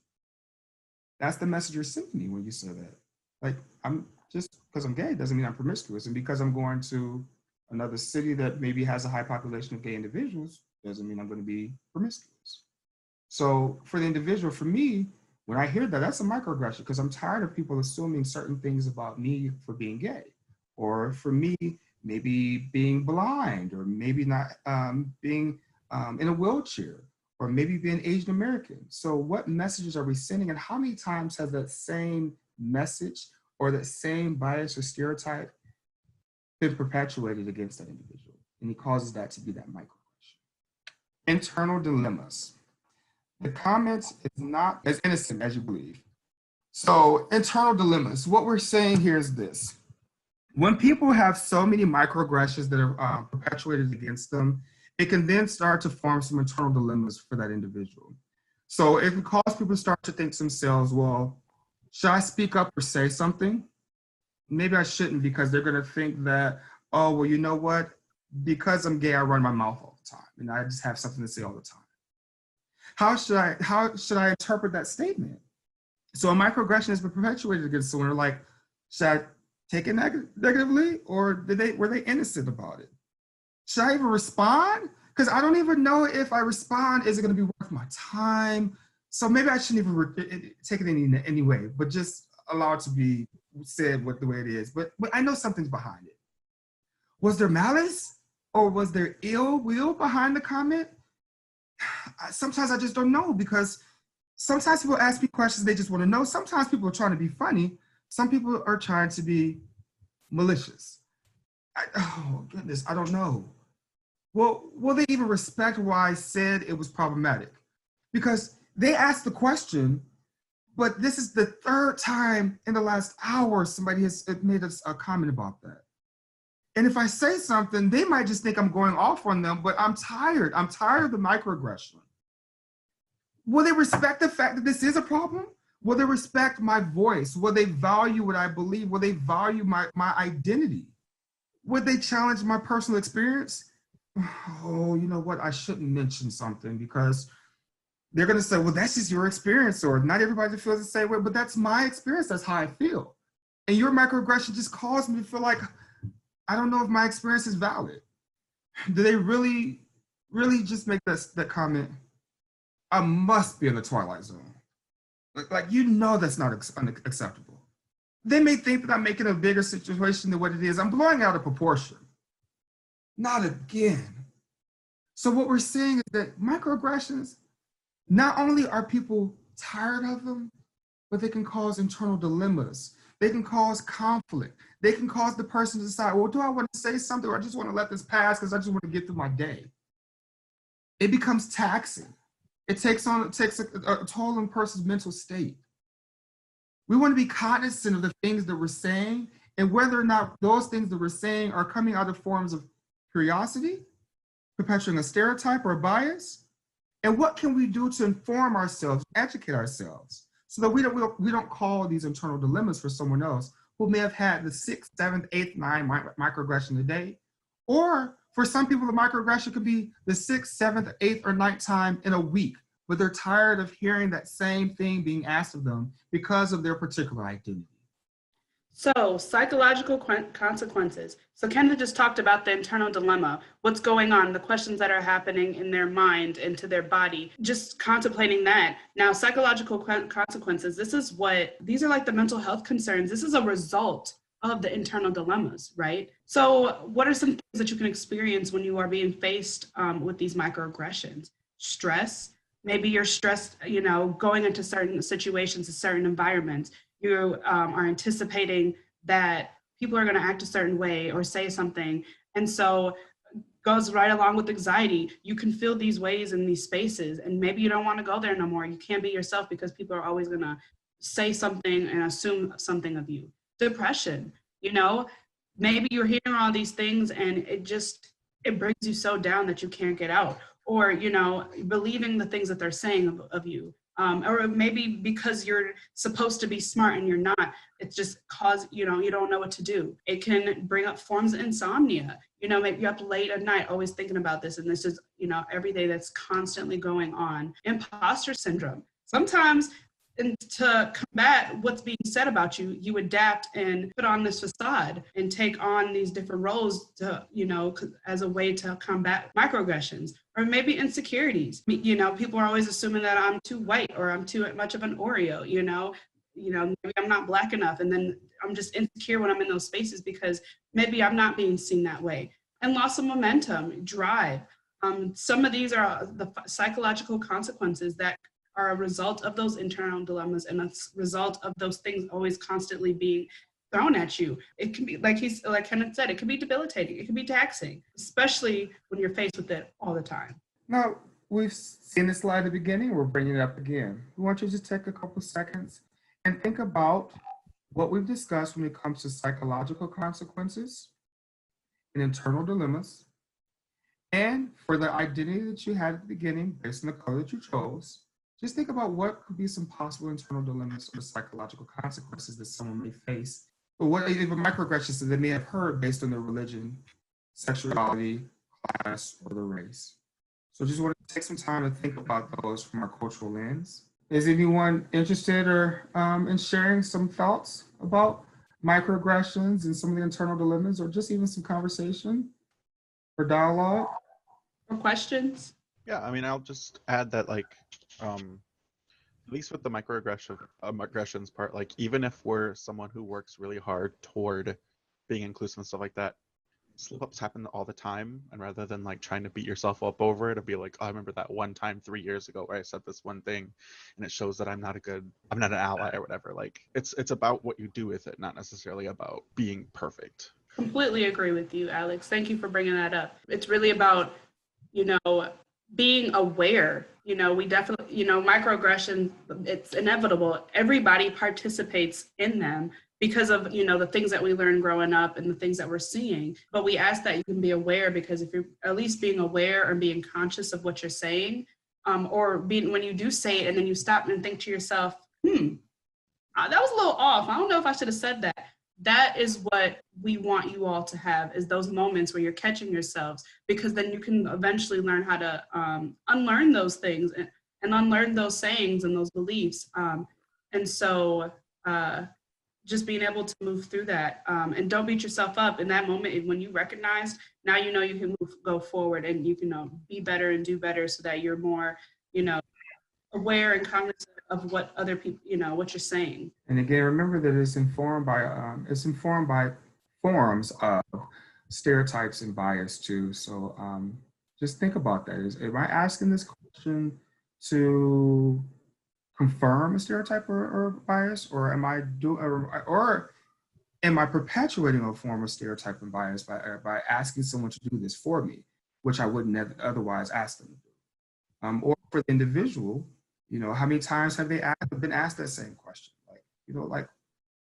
[SPEAKER 1] That's the message you're sending me when you say that. Like, I'm just because I'm gay doesn't mean I'm promiscuous. And because I'm going to another city that maybe has a high population of gay individuals doesn't mean I'm going to be promiscuous. So for the individual, for me, when I hear that, that's a microaggression because I'm tired of people assuming certain things about me for being gay, or for me, maybe being blind, or maybe not being in a wheelchair, or maybe being Asian American. So what messages are we sending, and how many times has that same message or that same bias or stereotype been perpetuated against that individual? And he causes that to be that microaggression. Internal dilemmas. The comment is not as innocent as you believe. So internal dilemmas, what we're saying here is this. When people have so many microaggressions that are perpetuated against them, it can then start to form some internal dilemmas for that individual. So it can cause people to start to think to themselves, well, should I speak up or say something? Maybe I shouldn't, because they're gonna think that, oh, well, you know what? Because I'm gay, I run my mouth all the time and I just have something to say all the time. How should I interpret that statement? So a microaggression has been perpetuated against someone. Like, should I take it negatively, or were they innocent about it? Should I even respond? Because I don't even know if I respond, is it going to be worth my time? So maybe I shouldn't even take it anyway, but just allow it to be said the way it is. But I know something's behind it. Was there malice, or was there ill will behind the comment? Sometimes I just don't know, because sometimes people ask me questions they just want to know. Sometimes people are trying to be funny. Some people are trying to be malicious. Oh goodness, I don't know. Well, will they even respect why I said it was problematic? Because they asked the question, but this is the third time in the last hour somebody has made us a comment about that. And if I say something, they might just think I'm going off on them, but I'm tired. I'm tired of the microaggression. Will they respect the fact that this is a problem? Will they respect my voice? Will they value what I believe? Will they value my identity? Would they challenge my personal experience? Oh, you know what? I shouldn't mention something, because they're going to say, well, that's just your experience, or not everybody feels the same way, but that's my experience. That's how I feel. And your microaggression just caused me to feel like, I don't know if my experience is valid. Do they really just make that comment? I must be in the twilight zone. Like that's not acceptable. They may think that I'm making a bigger situation than what it is. I'm blowing out of proportion. Not again. So what we're seeing is that microaggressions, not only are people tired of them, but they can cause internal dilemmas. They can cause conflict. They can cause the person to decide, well, do I want to say something, or I just want to let this pass because I just want to get through my day? It becomes taxing. It takes a toll on a person's mental state. We want to be cognizant of the things that we're saying, and whether or not those things that we're saying are coming out of forms of curiosity, perpetuating a stereotype or a bias, and what can we do to inform ourselves, educate ourselves, so that we don't call these internal dilemmas for someone else who may have had the 6th, 7th, 8th, 9th microaggression a day. Or for some people, the microaggression could be the 6th, 7th, 8th, or 9th time in a week, but they're tired of hearing that same thing being asked of them because of their particular identity.
[SPEAKER 2] So psychological consequences. So Kenneth just talked about the internal dilemma, what's going on, the questions that are happening in their mind and to their body, just contemplating that. Now, psychological consequences, these are like the mental health concerns. This is a result of the internal dilemmas, right? So what are some things that you can experience when you are being faced with these microaggressions? Stress. Maybe you're stressed, going into certain situations, certain environments. You are anticipating that people are going to act a certain way or say something. And so goes right along with anxiety. You can feel these ways in these spaces, and maybe you don't want to go there no more. You can't be yourself because people are always going to say something and assume something of you. Depression, maybe you're hearing all these things and it brings you so down that you can't get out. Or, believing the things that they're saying of you. or maybe because you're supposed to be smart and you're not, it's just you don't know what to do. It can bring up forms of insomnia. Maybe you're up late at night always thinking about this, and this is, every day that's constantly going on. Imposter syndrome. Sometimes, and to combat what's being said about you, you adapt and put on this facade and take on these different roles to, as a way to combat microaggressions, or maybe insecurities. People are always assuming that I'm too white or I'm too much of an Oreo, maybe I'm not Black enough. And then I'm just insecure when I'm in those spaces because maybe I'm not being seen that way. And loss of momentum, drive. Some of these are the psychological consequences that are a result of those internal dilemmas and a result of those things always constantly being thrown at you. It can be, like Kenneth said, it can be debilitating. It can be taxing, especially when you're faced with it all the time.
[SPEAKER 1] Now, we've seen this slide at the beginning. We're bringing it up again. We want you to just take a couple seconds and think about what we've discussed when it comes to psychological consequences and internal dilemmas. And for the identity that you had at the beginning, based on the color that you chose, just think about what could be some possible internal dilemmas or psychological consequences that someone may face, or what even microaggressions that they may have heard based on their religion, sexuality, class, or their race. So just want to take some time to think about those from our cultural lens. Is anyone interested or in sharing some thoughts about microaggressions and some of the internal dilemmas, or just even some conversation or dialogue?
[SPEAKER 2] Or questions?
[SPEAKER 4] Yeah, I mean, I'll just add that, at least with the microaggressions part, even if we're someone who works really hard toward being inclusive and stuff like that, slip-ups happen all the time. And rather than trying to beat yourself up over it, it'll be like, oh, I remember that one time 3 years ago where I said this one thing, and it shows that I'm not an ally or whatever. It's about what you do with it, not necessarily about being perfect.
[SPEAKER 2] Completely agree with you, Alex. Thank you for bringing that up. It's really about, being aware. We definitely, microaggression, it's inevitable. Everybody participates in them because of, the things that we learned growing up and the things that we're seeing. But we ask that you can be aware, because if you're at least being aware or being conscious of what you're saying, or when you do say it and then you stop and think to yourself, that was a little off. I don't know if I should have said that. That is what we want you all to have, is those moments where you're catching yourselves, because then you can eventually learn how to unlearn those things and unlearn those sayings and those beliefs. And so just being able to move through that, and don't beat yourself up in that moment. When you recognize, now you can go forward and you can be better and do better, so that you're more, aware and cognizant of what other people, what you're saying.
[SPEAKER 1] And again, remember that it's informed by forms of stereotypes and bias too. So just think about that. Am I asking this question to confirm a stereotype or bias, or am I perpetuating a form of stereotype and bias by asking someone to do this for me, which I wouldn't otherwise ask them to do? Or for the individual, how many times have they been asked that same question?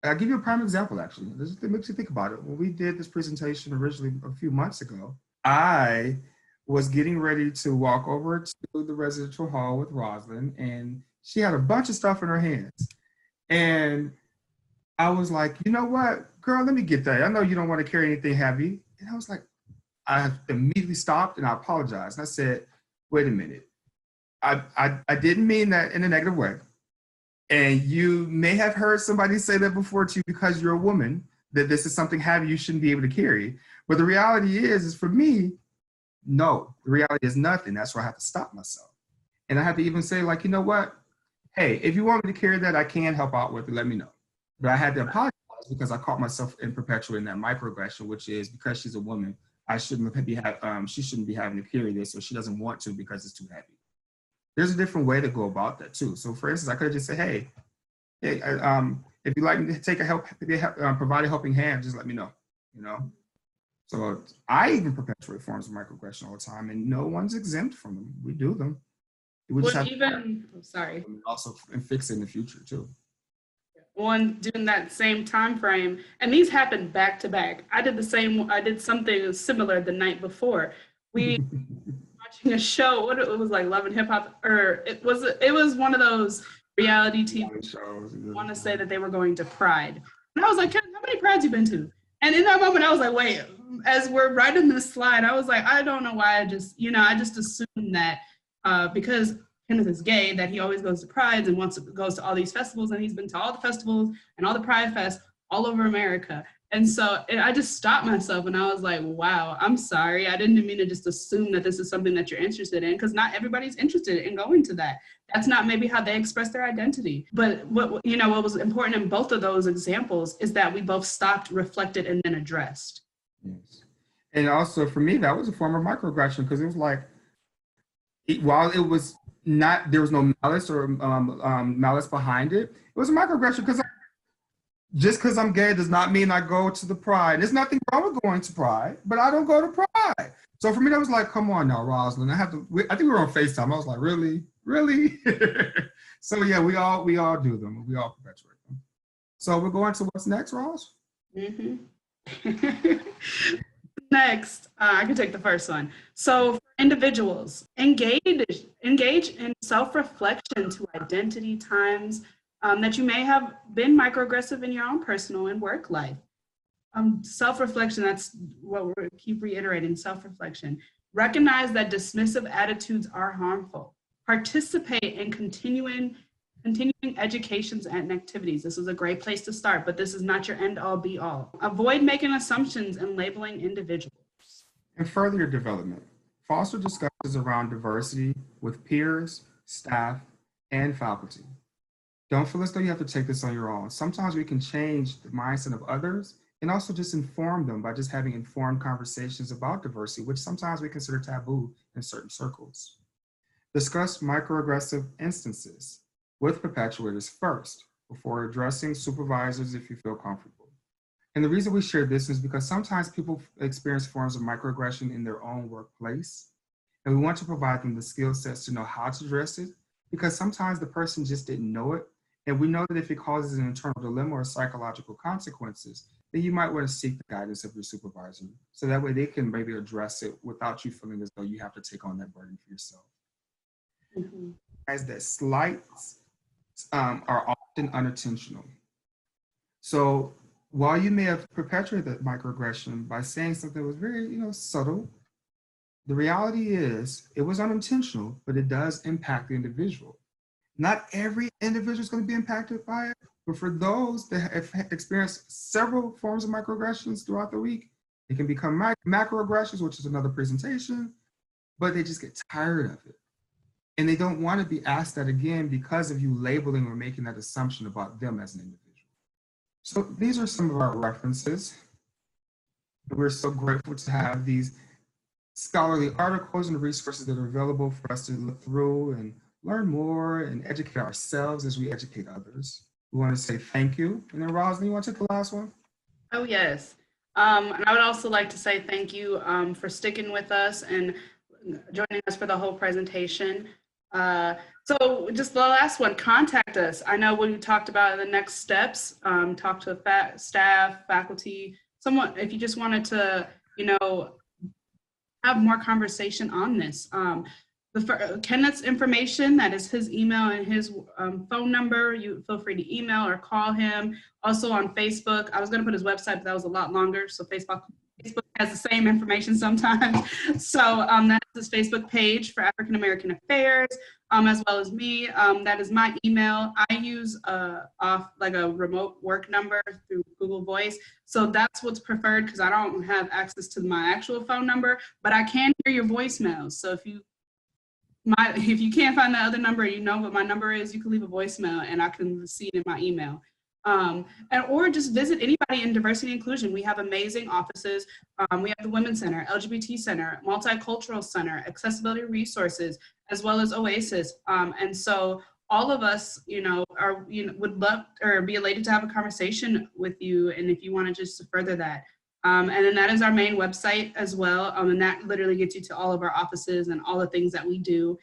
[SPEAKER 1] I'll give you a prime example, actually. It makes you think about it. When we did this presentation originally a few months ago, I was getting ready to walk over to the residential hall with Rosalin, and she had a bunch of stuff in her hands. And I was like, you know what, girl, let me get that. I know you don't want to carry anything heavy. And I was like, I immediately stopped and I apologized. And I said, wait a minute. I didn't mean that in a negative way. And you may have heard somebody say that before to you because you're a woman, that this is something heavy you shouldn't be able to carry. But the reality is for me, no, the reality is nothing. That's why I have to stop myself. And I have to even say, you know what? Hey, if you want me to carry that, I can help out with it, let me know. But I had to apologize because I caught myself in perpetuating that microaggression, which is because she's a woman, she shouldn't be having to carry this, or she doesn't want to because it's too heavy. There's a different way to go about that too. So for instance, I could have just said, hey, if you'd like me to provide a helping hand, just let me know, So I even perpetuate forms of microaggression all the time, and no one's exempt from them. We do them. We just have to also fix it in the future too.
[SPEAKER 2] During that same time frame, and these happened back to back. I did something similar the night before. We watching a show. What it was like, Love and Hip Hop, or it was one of those reality TV shows. I want to say that they were going to Pride, and I was like, Kenneth, how many Prides you been to? And in that moment, I was like, wait. As we're writing this slide, I was like, I don't know why I just assumed that because Kenneth is gay, that he always goes to Prides and goes to all these festivals, and he's been to all the festivals and all the Pride Fests all over America. And so I just stopped myself and I was like, wow, I'm sorry. I didn't mean to just assume that this is something that you're interested in, because not everybody's interested in going to that. That's not maybe how they express their identity. But what was important in both of those examples is that we both stopped, reflected, and then addressed.
[SPEAKER 1] Yes. And also for me, that was a form of microaggression, because it was like, while it was not, there was no malice or malice behind it, it was a microaggression, because just because I'm gay does not mean I go to the Pride. There's nothing wrong with going to Pride, but I don't go to Pride. So for me, that was like, come on now, Rosalin. I think we were on FaceTime. I was like, really? So yeah, we all do them. We all perpetuate them. So we're going to what's next, Ros?
[SPEAKER 2] Mm-hmm. Next, I can take the first one. So for individuals, engage in self-reflection to identity times that you may have been microaggressive in your own personal and work life. Self-reflection, that's what we keep reiterating, self-reflection. Recognize that dismissive attitudes are harmful. Participate in continuing educations and activities. This is a great place to start, but this is not your end all be all. Avoid making assumptions and labeling individuals.
[SPEAKER 1] And further your development. Foster discussions around diversity with peers, staff, and faculty. Don't feel as though you have to take this on your own. Sometimes we can change the mindset of others and also just inform them by just having informed conversations about diversity, which sometimes we consider taboo in certain circles. Discuss microaggressive instances with perpetuators first before addressing supervisors if you feel comfortable. And the reason we share this is because sometimes people experience forms of microaggression in their own workplace, and we want to provide them the skill sets to know how to address it, because sometimes the person just didn't know it. And we know that if it causes an internal dilemma or psychological consequences, then you might want to seek the guidance of your supervisor, so that way they can maybe address it without you feeling as though you have to take on that burden for yourself.
[SPEAKER 2] Mm-hmm.
[SPEAKER 1] As that slights are often unintentional. So while you may have perpetuated that microaggression by saying something that was very, subtle, the reality is it was unintentional, but it does impact the individual. Not every individual is going to be impacted by it, but for those that have experienced several forms of microaggressions throughout the week, it can become macroaggressions, which is another presentation, but they just get tired of it. And they don't want to be asked that again because of you labeling or making that assumption about them as an individual. So these are some of our references. We're so grateful to have these scholarly articles and resources that are available for us to look through and learn more and educate ourselves as we educate others. We want to say thank you. And then Rosalin, you want to take the last one?
[SPEAKER 2] Oh, yes. And I would also like to say thank you for sticking with us and joining us for the whole presentation. So just the last one, contact us. I know we talked about the next steps, talk to staff, faculty, someone, if you just wanted to, have more conversation on this. Kenneth's information, that is his email and his phone number. You feel free to email or call him. Also on Facebook, I was going to put his website, but that was a lot longer. So Facebook has the same information sometimes. So that's his Facebook page for African American Affairs, as well as me. That is my email. I use a remote work number through Google Voice. So that's what's preferred because I don't have access to my actual phone number, but I can hear your voicemails. So if you can't find that other number, you know what my number is, you can leave a voicemail and I can see it in my email. Or just visit anybody in diversity and inclusion. We have amazing offices. We have the Women's Center, LGBT Center, Multicultural Center, Accessibility Resources, as well as Oasis. And so all of us, would love or be elated to have a conversation with you. And if you want to just further that. And then that is our main website as well. And that literally gets you to all of our offices and all the things that we do.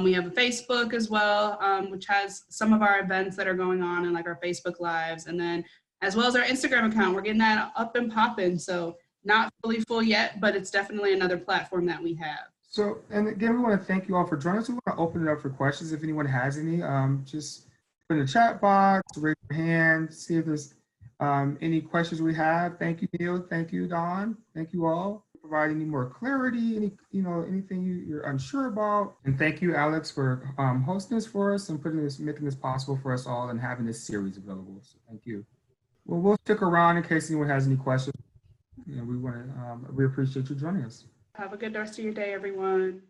[SPEAKER 2] We have a Facebook as well, which has some of our events that are going on and like our Facebook Lives. And then as well as our Instagram account, we're getting that up and popping. So not fully full yet, but it's definitely another platform that we have.
[SPEAKER 1] So, and again, we want to thank you all for joining us. We want to open it up for questions. If anyone has any, just put in the chat box, raise your hand, see if there's any questions we have. Thank you, Neil. Thank you, Don. Thank you all for providing any more clarity, anything you're unsure about. And thank you, Alex, for hosting this for us and making this possible for us all and having this series available. So thank you. Well, we'll stick around in case anyone has any questions. We appreciate you joining us.
[SPEAKER 2] Have a good rest of your day, everyone.